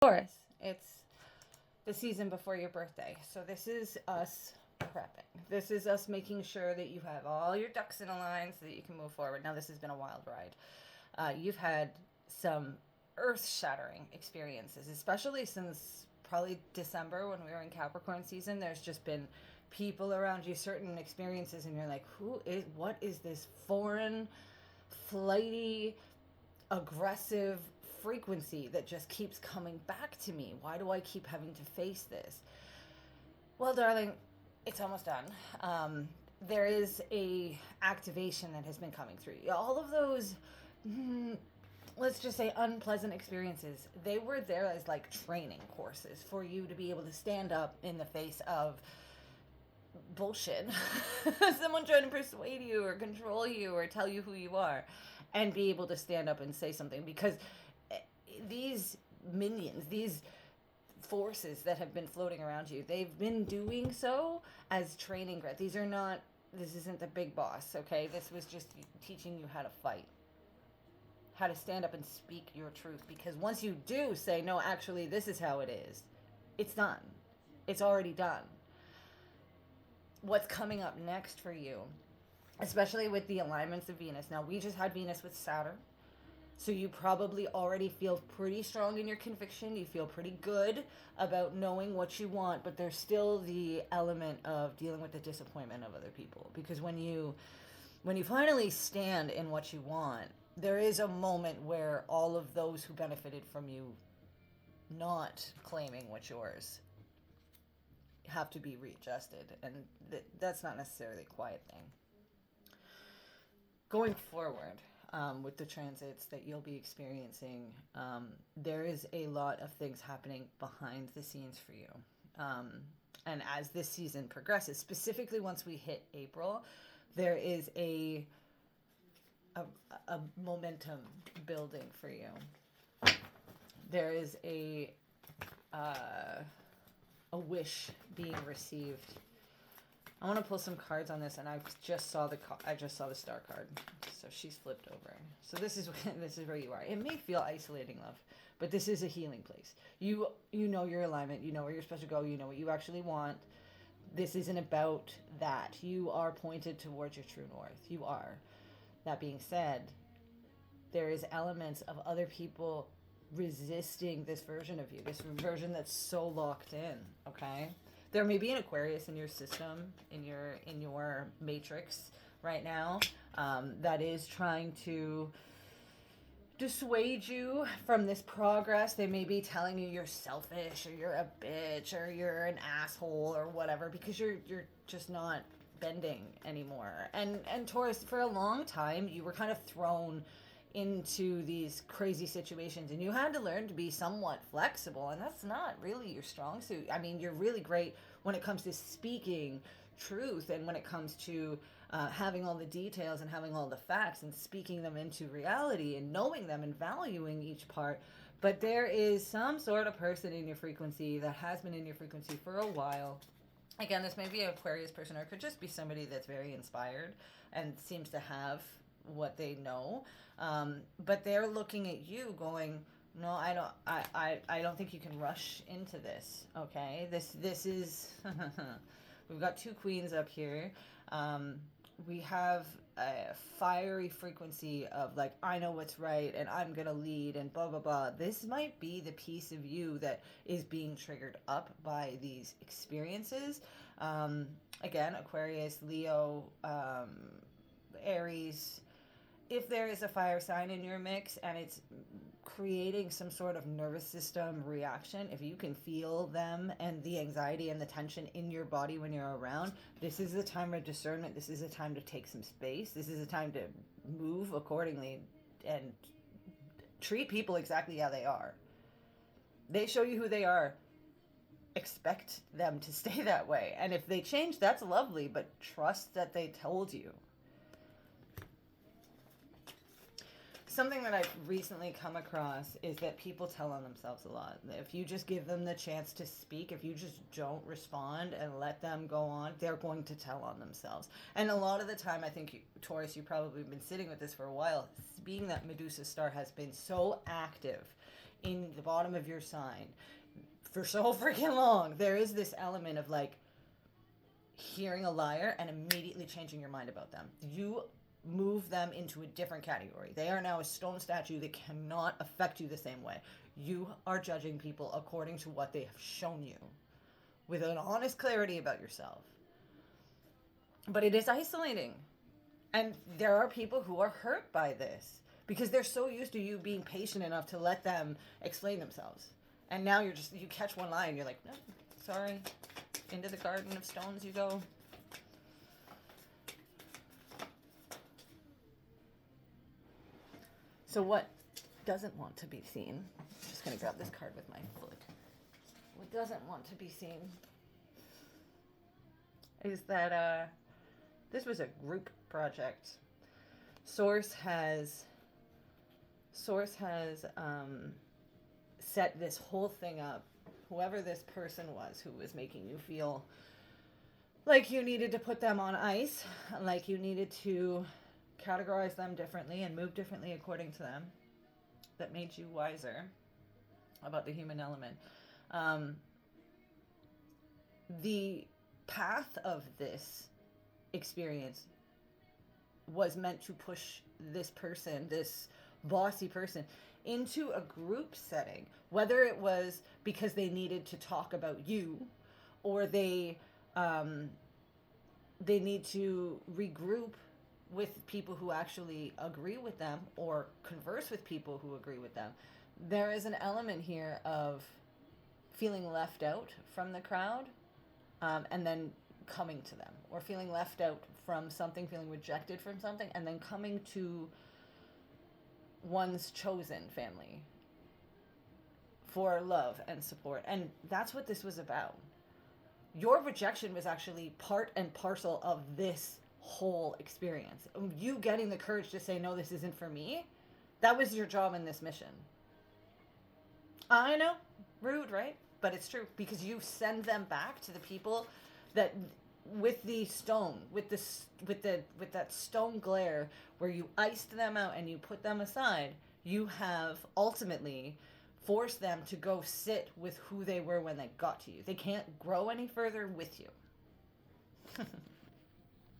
Taurus, it's the season before your birthday. So this is us prepping. This is us making sure that you have all your ducks in a line so that you can move forward. Now, this has been a wild ride. You've had some earth shattering experiences, especially since probably December when we were in Capricorn season. There's just been people around you, certain experiences, and you're like, what is this foreign, flighty, aggressive frequency that just keeps coming back to me? Why do I keep having to face this? Well, darling, it's almost done. There is a activation that has been coming through. All of those, let's just say, unpleasant experiences, they were there as like training courses for you to be able to stand up in the face of bullshit. Someone trying to persuade you or control you or tell you who you are, and be able to stand up and say something, because these minions, these forces that have been floating around you, they've been doing so as training ground. This isn't the big boss, okay? This was just teaching you how to fight, how to stand up and speak your truth, because once you do say, no, actually, this is how it is, it's done. It's already done. What's coming up next for you, especially with the alignments of Venus. Now, we just had Venus with Saturn. So you probably already feel pretty strong in your conviction. You feel pretty good about knowing what you want, but there's still the element of dealing with the disappointment of other people. Because when you finally stand in what you want, there is a moment where all of those who benefited from you not claiming what's yours have to be readjusted. And that's not necessarily a quiet thing. Going forward, with the transits that you'll be experiencing, there is a lot of things happening behind the scenes for you. And as this season progresses, specifically once we hit April, there is a momentum building for you. There is a wish being received. I want to pull some cards on this, and I just saw the star card, so she's flipped over. So this is where you are. It may feel isolating, love, but this is a healing place. You know your alignment. You know where you're supposed to go. You know what you actually want. This isn't about that. You are pointed towards your true north. You are. That being said, there is elements of other people resisting this version of you, this version that's so locked in. Okay. There may be an Aquarius in your system, in your matrix right now, that is trying to dissuade you from this progress. They may be telling you you're selfish, or you're a bitch, or you're an asshole, or whatever, because you're just not bending anymore. And Taurus, for a long time, you were kind of thrown into these crazy situations, and you had to learn to be somewhat flexible, and that's not really your strong suit. I mean, you're really great when it comes to speaking truth, and when it comes to having all the details and having all the facts and speaking them into reality and knowing them and valuing each part. But there is some sort of person in your frequency that has been in your frequency for a while. Again, this may be an Aquarius person, or it could just be somebody that's very inspired and seems to have what they know, but they're looking at you going, no, I don't think you can rush into this. Okay, this is we've got two queens up here. We have a fiery frequency of like, I know what's right and I'm gonna lead and blah blah blah. This might be the piece of you that is being triggered up by these experiences. Again, Aquarius, Leo, Aries. If there is a fire sign in your mix and it's creating some sort of nervous system reaction, if you can feel them and the anxiety and the tension in your body when you're around, this is the time of discernment. This is a time to take some space. This is a time to move accordingly and treat people exactly how they are. They show you who they are. Expect them to stay that way. And if they change, that's lovely, but trust that they told you. Something that I've recently come across is that people tell on themselves a lot. If you just give them the chance to speak, if you just don't respond and let them go on, they're going to tell on themselves. And a lot of the time, I think, Taurus, you've probably been sitting with this for a while, being that Medusa star has been so active in the bottom of your sign for so freaking long, there is this element of like hearing a liar and immediately changing your mind about them. You move them into a different category. They are now a stone statue that cannot affect you the same way. You are judging people according to what they have shown you with an honest clarity about yourself. But it is isolating. And there are people who are hurt by this because they're so used to you being patient enough to let them explain themselves. And now you catch one lie and you're like, no, sorry. Into the garden of stones you go. So what doesn't want to be seen? I'm just going to grab this card with my foot. What doesn't want to be seen is that this was a group project. Source has set this whole thing up. Whoever this person was who was making you feel like you needed to put them on ice, like you needed to categorize them differently and move differently according to them, that made you wiser about the human element. The path of this experience was meant to push this person, this bossy person, into a group setting, whether it was because they needed to talk about you, or they need to regroup with people who actually agree with them, or converse with people who agree with them. There is an element here of feeling left out from the crowd, and then coming to them, or feeling left out from something, feeling rejected from something, and then coming to one's chosen family for love and support. And that's what this was about. Your rejection was actually part and parcel of this whole experience. You getting the courage to say, no, this isn't for me, that was your job in this mission. I know, rude, right? But it's true, because you send them back to the people that, with the stone, with that stone glare, where you iced them out and you put them aside, you have ultimately forced them to go sit with who they were when they got to you. They can't grow any further with you.